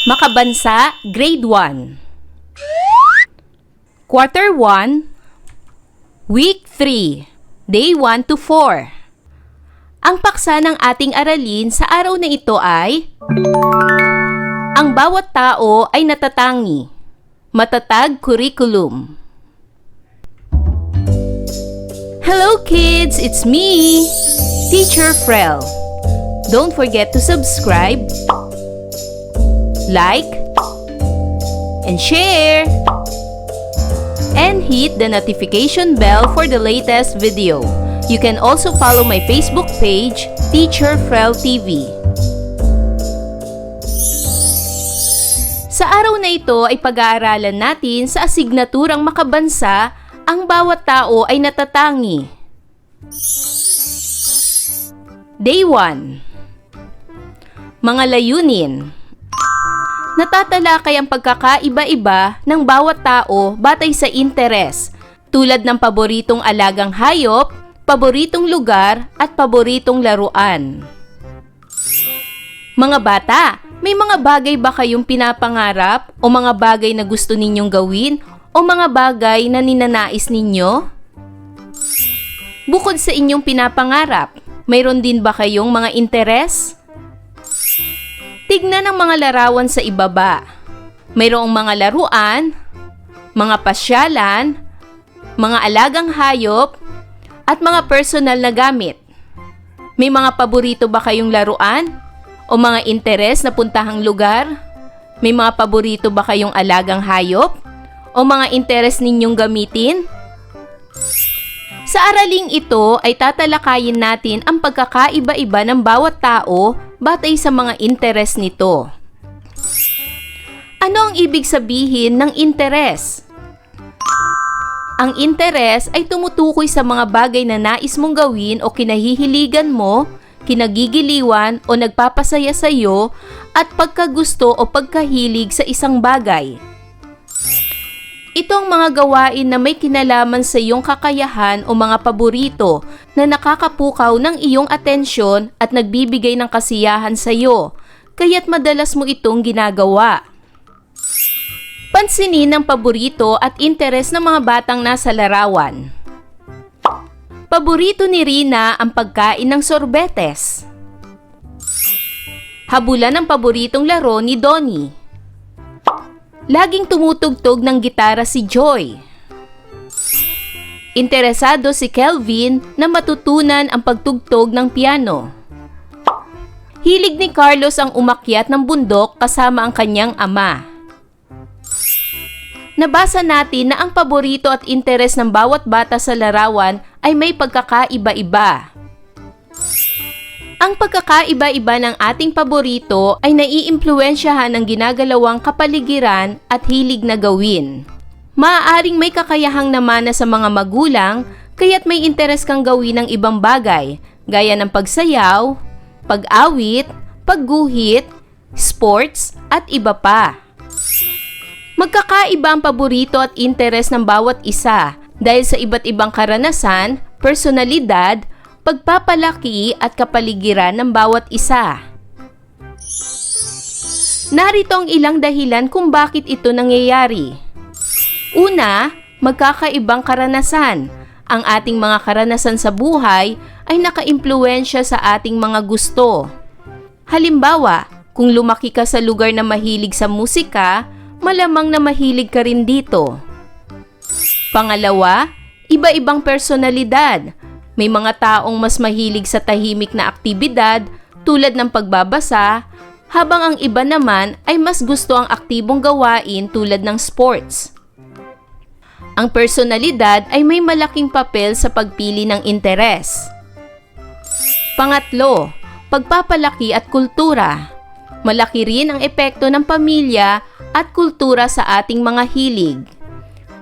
Makabansa, Grade 1. Quarter 1, Week 3, Day 1 to 4. Ang paksa ng ating aralin sa araw na ito ay ang bawat tao ay natatangi. Matatag curriculum. Hello kids, it's me, Teacher Frel. Don't forget to subscribe, like, and share, and hit the notification bell for the latest video. You can also follow my Facebook page, Teacher Frel TV. Sa araw na ito ay pag-aaralan natin sa asignaturang makabansa, ang bawat tao ay natatangi. Day 1. Mga layunin. Natatalakay ang pagkakaiba-iba ng bawat tao batay sa interes, tulad ng paboritong alagang hayop, paboritong lugar, at paboritong laruan. Mga bata, may mga bagay ba kayong pinapangarap o mga bagay na gusto ninyong gawin o mga bagay na ninanais ninyo? Bukod sa inyong pinapangarap, mayroon din ba kayong mga interes? Tignan ang mga larawan sa ibaba. Mayroong mga laruan, mga pasyalan, mga alagang hayop, at mga personal na gamit. May mga paborito ba kayong laruan? O mga interes na puntahang lugar? May mga paborito ba kayong alagang hayop? O mga interes ninyong gamitin? Sa araling ito ay tatalakayin natin ang pagkakaiba-iba ng bawat tao batay sa mga interes nito. Ano ang ibig sabihin ng interes? Ang interes ay tumutukoy sa mga bagay na nais mong gawin o kinahihiligan mo, kinagigiliwan o nagpapasaya sa iyo at pagkagusto o pagkahilig sa isang bagay. Ito ang mga gawain na may kinalaman sa iyong kakayahan o mga paborito na nakakapukaw ng iyong atensyon at nagbibigay ng kasiyahan sa iyo, kaya't madalas mo itong ginagawa. Pansinin ang paborito at interes ng mga batang nasa larawan. Paborito ni Rina ang pagkain ng sorbetes. Habulan ang paboritong laro ni Donnie. Laging tumutugtog ng gitara si Joy. Interesado si Kelvin na matutunan ang pagtugtog ng piano. Hilig ni Carlos ang umakyat ng bundok kasama ang kanyang ama. Nabasa natin na ang paborito at interes ng bawat bata sa larawan ay may pagkakaiba-iba. Ang pagkakaiba-iba ng ating paborito ay naiimpluwensyahan ng ginagalawang kapaligiran at hilig na gawin. Maaaring may kakayahang namana sa mga magulang, kaya't may interes kang gawin ng ibang bagay, gaya ng pagsayaw, pag-awit, pagguhit, sports, at iba pa. Magkakaiba ang paborito at interes ng bawat isa dahil sa iba't ibang karanasan, personalidad, pagpapalaki at kapaligiran ng bawat isa. Narito ang ilang dahilan kung bakit ito nangyayari. Una, magkakaibang karanasan. Ang ating mga karanasan sa buhay ay nakaimpluwensya sa ating mga gusto. Halimbawa, kung lumaki ka sa lugar na mahilig sa musika, malamang na mahilig ka rin dito. Pangalawa, iba-ibang personalidad. May mga taong mas mahilig sa tahimik na aktibidad tulad ng pagbabasa, habang ang iba naman ay mas gusto ang aktibong gawain tulad ng sports. Ang personalidad ay may malaking papel sa pagpili ng interes. Pangatlo, pagpapalaki at kultura. Malaki rin ang epekto ng pamilya at kultura sa ating mga hilig.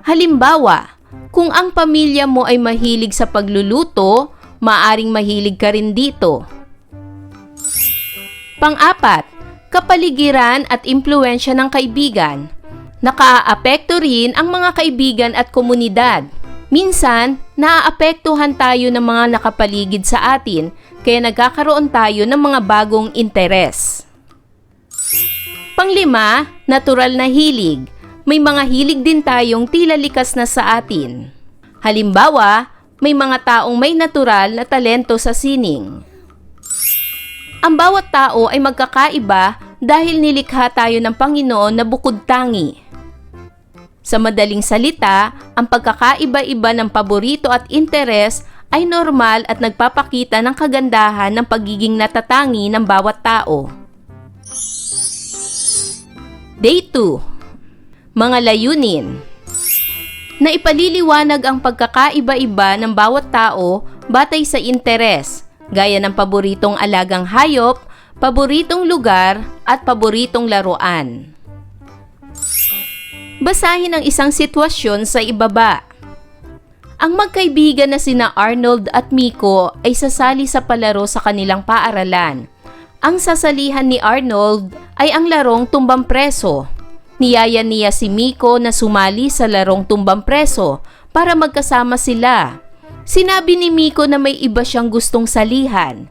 Halimbawa, kung ang pamilya mo ay mahilig sa pagluluto, maaring mahilig ka rin dito. Pang-apat, kapaligiran at impluwensya ng kaibigan. Nakaaapekto rin ang mga kaibigan at komunidad. Minsan, naaapektuhan tayo ng mga nakapaligid sa atin, kaya nagkakaroon tayo ng mga bagong interes. Panglima, natural na hilig. May mga hilig din tayong tila likas na sa atin. Halimbawa, may mga taong may natural na talento sa sining. Ang bawat tao ay magkakaiba dahil nilikha tayo ng Panginoon na bukod tangi. Sa madaling salita, ang pagkakaiba-iba ng paborito at interes ay normal at nagpapakita ng kagandahan ng pagiging natatangi ng bawat tao. Day 2. Mga layunin. Naipaliliwanag ang pagkakaiba-iba ng bawat tao batay sa interes, gaya ng paboritong alagang hayop, paboritong lugar, at paboritong laruan. Basahin ang isang sitwasyon sa ibaba. Ang magkaibigan na sina Arnold at Miko ay sasali sa palaro sa kanilang paaralan. Ang sasalihan ni Arnold ay ang larong tumbang preso. Niyaya niya si Miko na sumali sa larong tumbang preso para magkasama sila. Sinabi ni Miko na may iba siyang gustong salihan.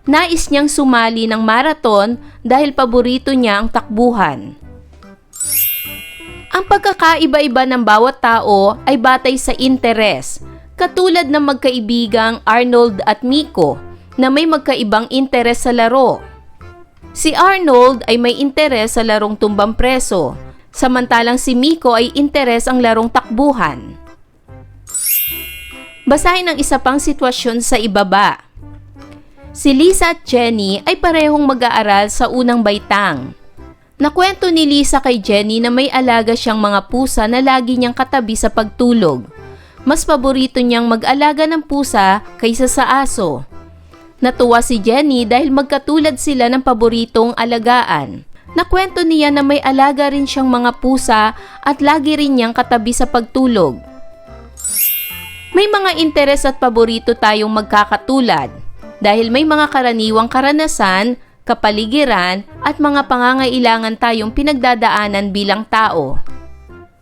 Nais niyang sumali ng marathon dahil paborito niya ang takbuhan. Ang pagkakaiba-iba ng bawat tao ay batay sa interes, katulad ng magkaibigang Arnold at Miko na may magkaibang interes sa laro. Si Arnold ay may interes sa larong tumbang preso, samantalang si Miko ay interes ang larong takbuhan. Basahin ang isa pang sitwasyon sa ibaba. Si Lisa at Jenny ay parehong mag-aaral sa unang baitang. Nakwento ni Lisa kay Jenny na may alaga siyang mga pusa na lagi niyang katabi sa pagtulog. Mas paborito niyang mag-alaga ng pusa kaysa sa aso. Natuwa si Jenny dahil magkatulad sila ng paboritong alagaan. Nakwento niya na may alaga rin siyang mga pusa at lagi rin niyang katabi sa pagtulog. May mga interes at paborito tayong magkakatulad dahil may mga karaniwang karanasan, kapaligiran at mga pangangailangan tayong pinagdadaanan bilang tao.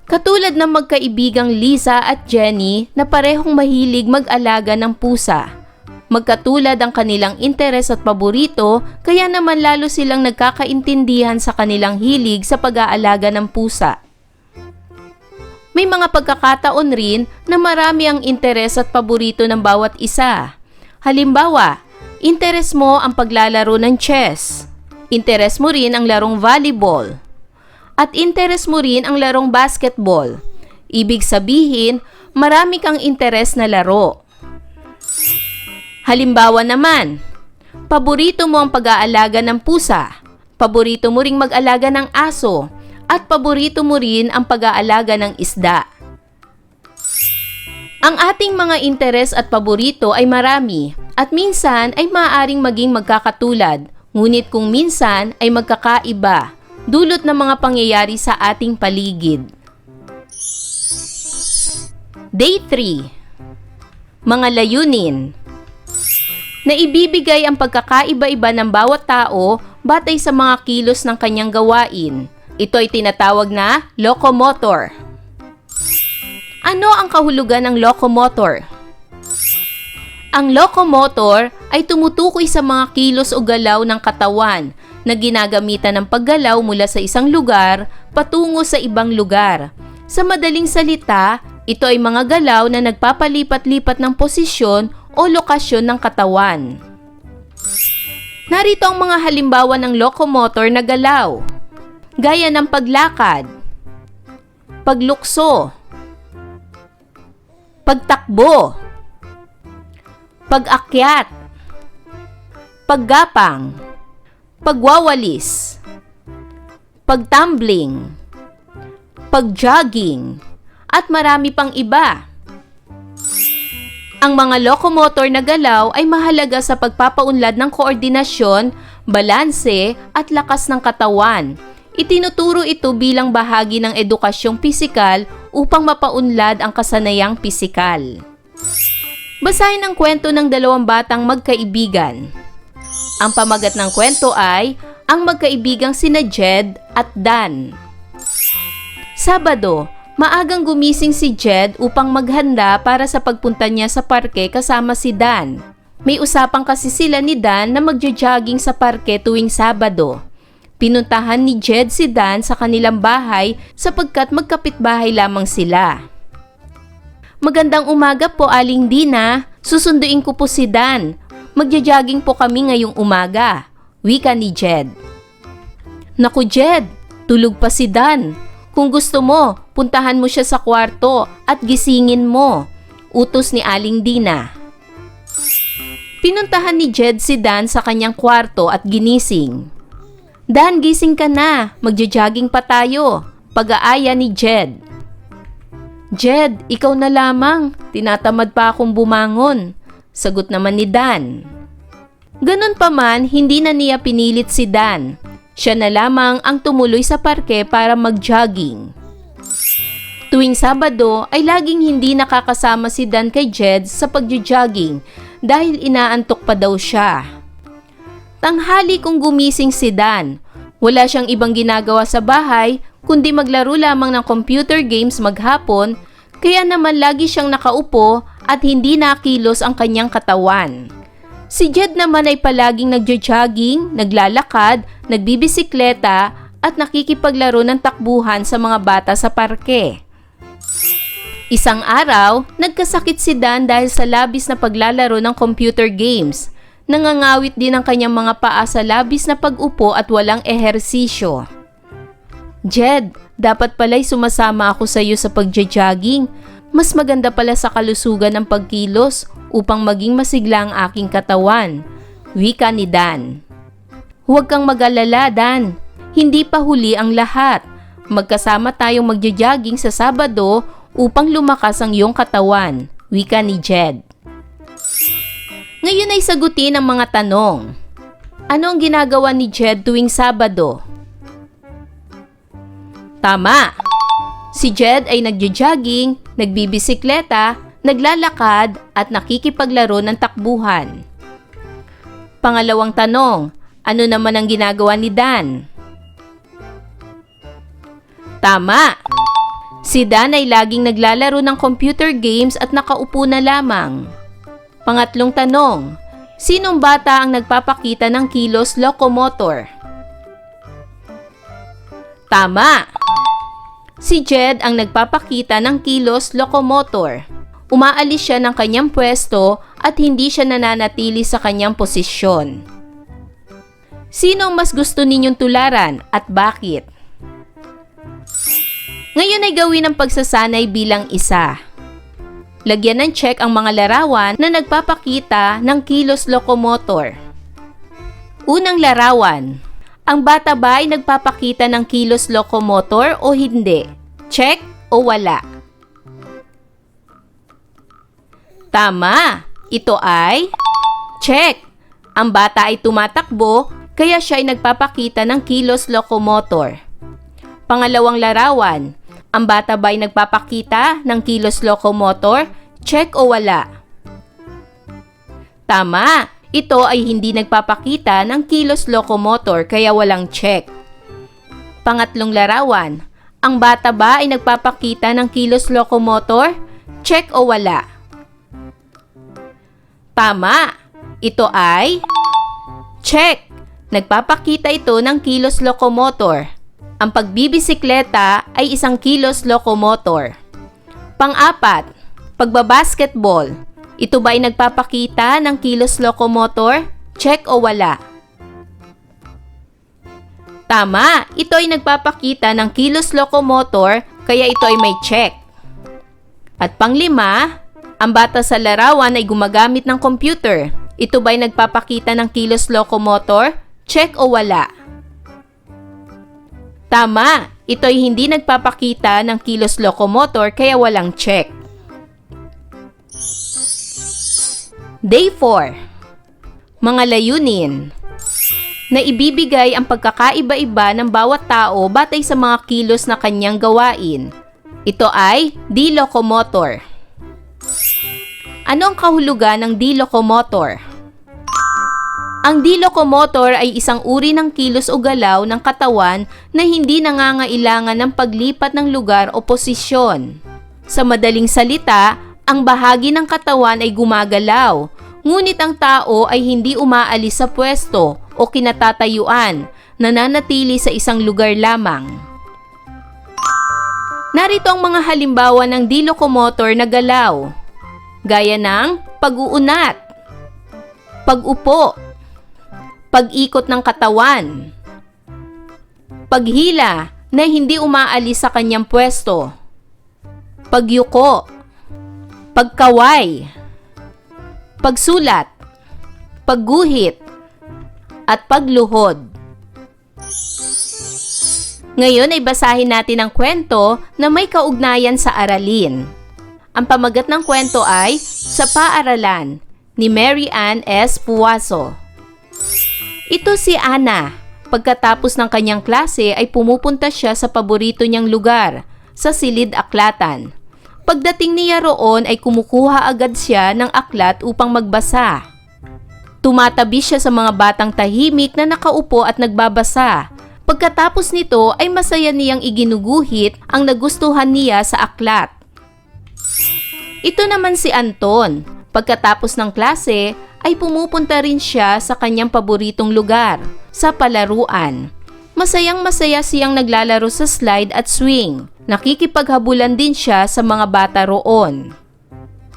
Katulad ng magkaibigang Lisa at Jenny na parehong mahilig mag-alaga ng pusa. Magkatulad ang kanilang interes at paborito, kaya naman lalo silang nagkakaintindihan sa kanilang hilig sa pag-aalaga ng pusa. May mga pagkakataon rin na marami ang interes at paborito ng bawat isa. Halimbawa, interes mo ang paglalaro ng chess. Interes mo rin ang larong volleyball. At interes mo rin ang larong basketball. Ibig sabihin, marami kang interes na laro. Halimbawa naman, paborito mo ang pag-aalaga ng pusa, paborito mo ring mag-alaga ng aso, at paborito mo rin ang pag-aalaga ng isda. Ang ating mga interes at paborito ay marami at minsan ay maaaring maging magkakatulad, ngunit kung minsan ay magkakaiba, dulot ng mga pangyayari sa ating paligid. Day 3. Mga layunin. Naibibigay ang pagkakaiba-iba ng bawat tao batay sa mga kilos ng kanyang gawain. Ito ay tinatawag na locomotor. Ano ang kahulugan ng locomotor? Ang locomotor ay tumutukoy sa mga kilos o galaw ng katawan na ginagamitan ng paggalaw mula sa isang lugar patungo sa ibang lugar. Sa madaling salita, ito ay mga galaw na nagpapalipat-lipat ng posisyon o lokasyon ng katawan. Narito ang mga halimbawa ng locomotor na galaw, gaya ng paglakad, paglukso, pagtakbo, pag-akyat, paggapang, pagwawalis, pagtumbling, pagjogging, at marami pang iba. Ang mga locomotor na galaw ay mahalaga sa pagpapaunlad ng koordinasyon, balanse at lakas ng katawan. Itinuturo ito bilang bahagi ng edukasyong pisikal upang mapaunlad ang kasanayang pisikal. Basahin ang kwento ng dalawang batang magkaibigan. Ang pamagat ng kwento ay ang magkaibigang sina Jed at Dan. Sabado, maagang gumising si Jed upang maghanda para sa pagpunta niya sa parke kasama si Dan. May usapang kasi sila ni Dan na magja-jogging sa parke tuwing Sabado. Pinuntahan ni Jed si Dan sa kanilang bahay sapagkat magkapitbahay lamang sila. Magandang umaga po, Aling Dina. Susunduin ko po si Dan. Magja-jogging po kami ngayong umaga, wika ni Jed. Naku Jed, tulog pa si Dan. Kung gusto mo, puntahan mo siya sa kwarto at gisingin mo, utos ni Aling Dina. Pinuntahan ni Jed si Dan sa kanyang kwarto at ginising. Dan, gising ka na. Magja-jogging pa tayo. Pag-aaya ni Jed. Jed, ikaw na lamang. Tinatamad pa akong bumangon. Sagot naman ni Dan. Ganun pa man, hindi na niya pinilit si Dan. Siya na lamang ang tumuloy sa parke para mag-jogging. Tuwing Sabado ay laging hindi nakakasama si Dan kay Jed sa pag-jogging dahil inaantok pa daw siya. Tanghali kung gumising si Dan. Wala siyang ibang ginagawa sa bahay kundi maglaro lamang ng computer games maghapon, kaya naman lagi siyang nakaupo at hindi nakilos ang kanyang katawan. Si Jed naman ay palaging nagjo-jogging, naglalakad, nagbibisikleta at nakikipaglaro ng takbuhan sa mga bata sa parke. Isang araw, nagkasakit si Dan dahil sa labis na paglalaro ng computer games. Nangangawit din ang kanyang mga paa sa labis na pag-upo at walang ehersisyo. Jed, dapat pala'y sumasama ako sa iyo sa pagja-jogging. Mas maganda pala sa kalusugan ng pagkilos upang maging masigla ang aking katawan, wika ni Dan. Huwag kang mag-alala, Dan. Hindi pa huli ang lahat. Magkasama tayong magja-jogging sa Sabado upang lumakas ang iyong katawan, wika ni Jed. Ngayon ay sagutin ang mga tanong. Ano ang ginagawa ni Jed tuwing Sabado? Tama! Si Jed ay nagjo-jogging, nagbibisikleta, naglalakad at nakikipaglaro ng takbuhan. Pangalawang tanong, ano naman ang ginagawa ni Dan? Tama! Si Dan ay laging naglalaro ng computer games at nakaupo na lamang. Pangatlong tanong, sinong bata ang nagpapakita ng kilos locomotor? Tama! Si Jed ang nagpapakita ng kilos locomotor. Umaalis siya ng kanyang pwesto at hindi siya nananatili sa kanyang posisyon. Sino ang mas gusto ninyong tularan at bakit? Ngayon ay gawin ang pagsasanay bilang isa. Lagyan ng check ang mga larawan na nagpapakita ng kilos locomotor. Unang larawan. Ang bata ba ay nagpapakita ng kilos locomotor o hindi? Check o wala? Tama! Ito ay check! Ang bata ay tumatakbo kaya siya ay nagpapakita ng kilos locomotor. Pangalawang larawan. Ang bata ba ay nagpapakita ng kilos locomotor? Check o wala? Tama! Ito ay hindi nagpapakita ng kilos locomotor kaya walang check. Pangatlong larawan. Ang bata ba ay nagpapakita ng kilos locomotor? Check o wala? Tama! Ito ay check! Nagpapakita ito ng kilos locomotor. Ang pagbibisikleta ay isang kilos locomotor. Pang-apat, pagbabasketball. Ito ba ay nagpapakita ng kilos locomotor? Check o wala? Tama! Ito ay nagpapakita ng kilos locomotor kaya ito ay may check. At panglima, ang bata sa larawan ay gumagamit ng computer. Ito ba ay nagpapakita ng kilos locomotor? Check o wala? Tama! Ito ay hindi nagpapakita ng kilos locomotor kaya walang check. Day 4. Mga layunin. Naibibigay ang pagkakaiba-iba ng bawat tao batay sa mga kilos na kanyang gawain. Ito ay D-locomotor. Ano ang kahulugan ng D-locomotor? Ang D-locomotor ay isang uri ng kilos o galaw ng katawan na hindi nangangailangan ng paglipat ng lugar o posisyon. Sa madaling salita, ang bahagi ng katawan ay gumagalaw, ngunit ang tao ay hindi umaalis sa pwesto o kinatatayuan nananatili sa isang lugar lamang. Narito ang mga halimbawa ng di-locomotor na galaw, gaya ng pag-uunat, pag-upo, pag-ikot ng katawan, paghila na hindi umaalis sa kanyang pwesto, pagyuko, pagkaway, pagsulat, pagguhit, at pagluhod. Ngayon ay basahin natin ang kwento na may kaugnayan sa aralin. Ang pamagat ng kwento ay Sa Paaralan ni Mary Ann S. Puwaso. Ito si Ana. Pagkatapos ng kanyang klase ay pumupunta siya sa paborito niyang lugar, sa Silid Aklatan. Pagdating niya roon ay kumukuha agad siya ng aklat upang magbasa. Tumatabi siya sa mga batang tahimik na nakaupo at nagbabasa. Pagkatapos nito ay masaya niyang iginuguhit ang nagustuhan niya sa aklat. Ito naman si Anton. Pagkatapos ng klase ay pumupunta rin siya sa kanyang paboritong lugar, sa palaruan. Masayang-masaya siyang naglalaro sa slide at swing. Nakikipaghabulan din siya sa mga bata roon.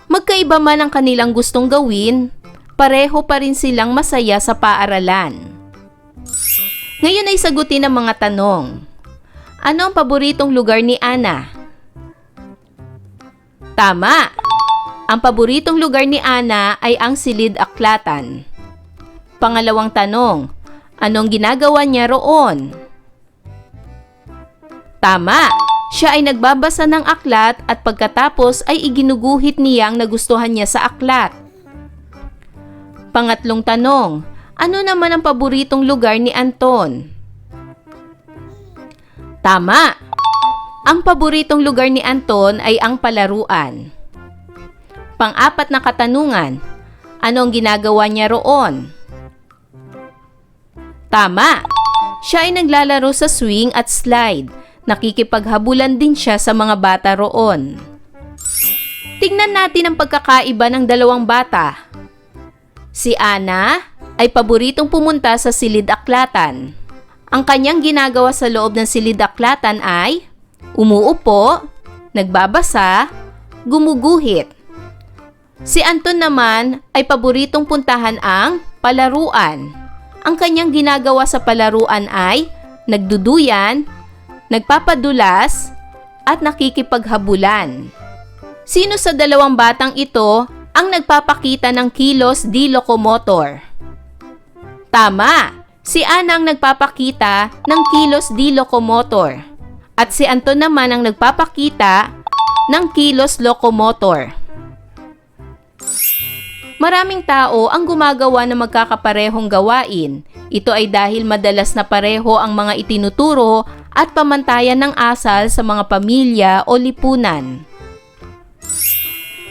Magkaiba man ang kanilang gustong gawin, pareho pa rin silang masaya sa paaralan. Ngayon ay sagutin ang mga tanong. Ano ang paboritong lugar ni Ana? Tama! Ang paboritong lugar ni Ana ay ang Silid Aklatan. Pangalawang tanong, anong ginagawa niya roon? Tama! Siya ay nagbabasa ng aklat at pagkatapos ay iginuguhit niya ang nagustuhan niya sa aklat. Pangatlong tanong, ano naman ang paboritong lugar ni Anton? Tama! Ang paboritong lugar ni Anton ay ang palaruan. Pang-apat na katanungan, ano ang ginagawa niya roon? Tama! Siya ay naglalaro sa swing at slide. Nakikipaghabulan din siya sa mga bata roon. Tingnan natin ang pagkakaiba ng dalawang bata. Si Ana ay paboritong pumunta sa Silid Aklatan. Ang kanyang ginagawa sa loob ng Silid Aklatan ay umuupo, nagbabasa, gumuguhit. Si Anton naman ay paboritong puntahan ang palaruan. Ang kanyang ginagawa sa palaruan ay nagduduyan, nagpapadulas, at nakikipaghabulan. Sino sa dalawang batang ito ang nagpapakita ng kilos di-locomotor? Tama! Si Ana ang nagpapakita ng kilos di-locomotor at si Anton naman ang nagpapakita ng kilos locomotor. Maraming tao ang gumagawa ng magkakaparehong gawain. Ito ay dahil madalas na pareho ang mga itinuturo at pamantayan ng asal sa mga pamilya o lipunan.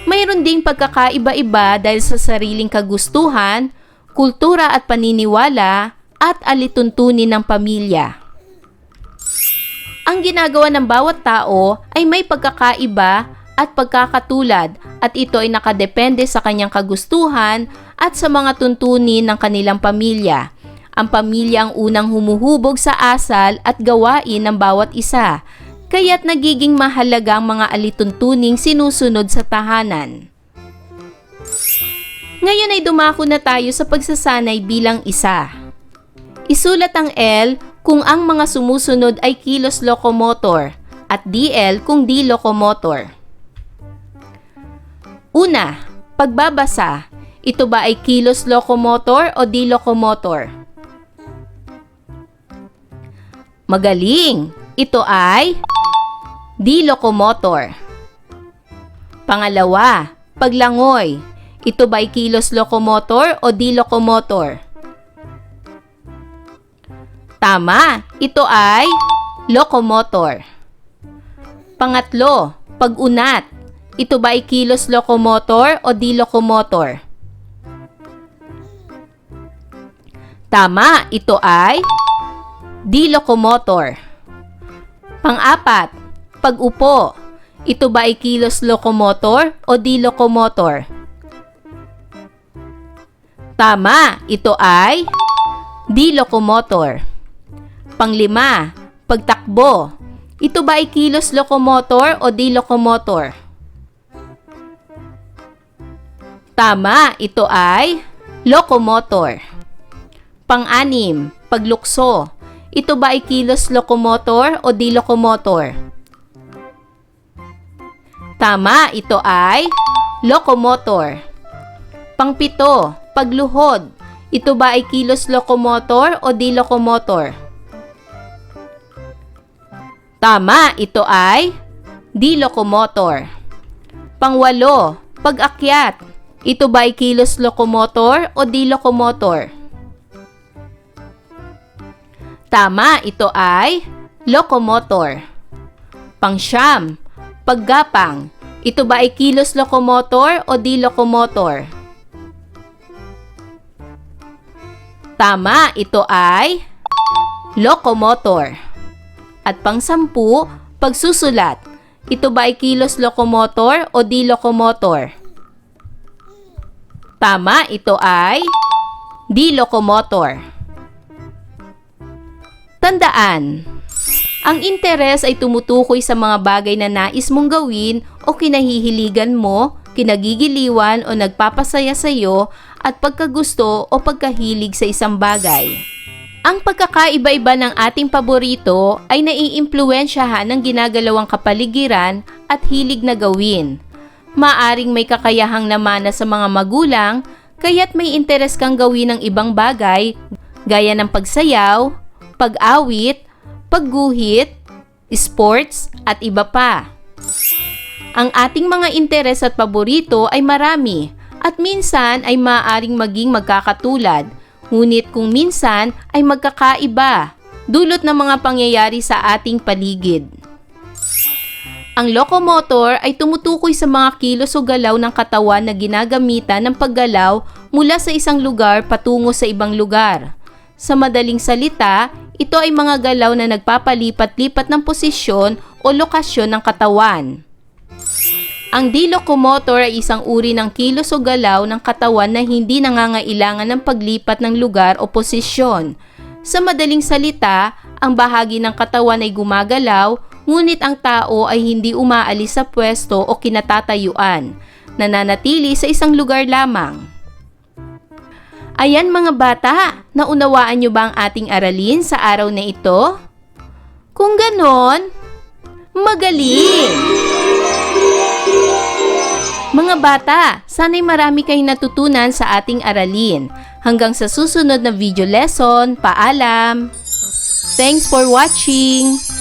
Mayroon ding pagkakaiba-iba dahil sa sariling kagustuhan, kultura at paniniwala at alituntunin ng pamilya. Ang ginagawa ng bawat tao ay may pagkakaiba at pagkakatulad at ito ay nakadepende sa kanyang kagustuhan at sa mga tuntunin ng kanilang pamilya. Ang pamilya ang unang humuhubog sa asal at gawain ng bawat isa, kaya't nagiging mahalaga ang mga alituntuning sinusunod sa tahanan. Ngayon ay dumako na tayo sa pagsasanay bilang isa. Isulat ang L kung ang mga sumusunod ay kilos locomotor at DL kung di-locomotor. Una, pagbabasa. Ito ba ay kilos locomotor o di-locomotor? Magaling! Ito ay di-locomotor. Pangalawa, paglangoy. Ito ba ay kilos locomotor o di-locomotor? Tama, ito ay locomotor. Pangatlo, pag-unat. Ito ba ay kilos locomotor o di-locomotor? Tama, ito ay di-locomotor. Pang-apat, pag-upo. Ito ba ay kilos locomotor o di-locomotor? Tama, ito ay di-locomotor. Panglima, pagtakbo. Ito ba ay kilos lokomotor o di lokomotor? Tama, ito ay lokomotor. Pang-anim, paglukso. Ito ba ay kilos lokomotor o di lokomotor? Tama, ito ay lokomotor. Pang-pito, pagluhod. Ito ba ay kilos lokomotor o di lokomotor? Tama, ito ay di lokomotor. Pang-walo, pag-akyat. Ito ba ay kilos lokomotor o di lokomotor? Tama, ito ay lokomotor. Pang-siyam, paggapang. Ito ba ay kilos lokomotor o di lokomotor? Tama, ito ay lokomotor. At pang-sampu, pagsusulat. Ito ba ay kilos lokomotor o di lokomotor? Tama, ito ay di lokomotor. Tandaan, ang interes ay tumutukoy sa mga bagay na nais mong gawin o kinahihiligan mo, kinagigiliwan o nagpapasaya sa iyo at pagkagusto o pagkahilig sa isang bagay. Ang pagkakaiba-iba ng ating paborito ay naiimpluwensyahan ng ginagalawang kapaligiran at hilig na gawin. Maaring may kakayahang namana sa mga magulang, kaya't may interes kang gawin ng ibang bagay gaya ng pagsayaw, pag-awit, pagguhit, sports at iba pa. Ang ating mga interes at paborito ay marami at minsan ay maaaring maging magkakatulad. Ngunit kung minsan ay magkakaiba, dulot ng mga pangyayari sa ating paligid. Ang lokomotor ay tumutukoy sa mga kilos o galaw ng katawan na ginagamitan ng paggalaw mula sa isang lugar patungo sa ibang lugar. Sa madaling salita, ito ay mga galaw na nagpapalipat-lipat ng posisyon o lokasyon ng katawan. Ang di-locomotor ay isang uri ng kilos o galaw ng katawan na hindi nangangailangan ng paglipat ng lugar o posisyon. Sa madaling salita, ang bahagi ng katawan ay gumagalaw, ngunit ang tao ay hindi umaalis sa pwesto o kinatatayuan, nananatili sa isang lugar lamang. Ayan mga bata, naunawaan niyo ba ang ating aralin sa araw na ito? Kung ganon, magaling! Mga bata, sana'y marami kayong natutunan sa ating aralin. Hanggang sa susunod na video lesson, paalam! Thanks for watching!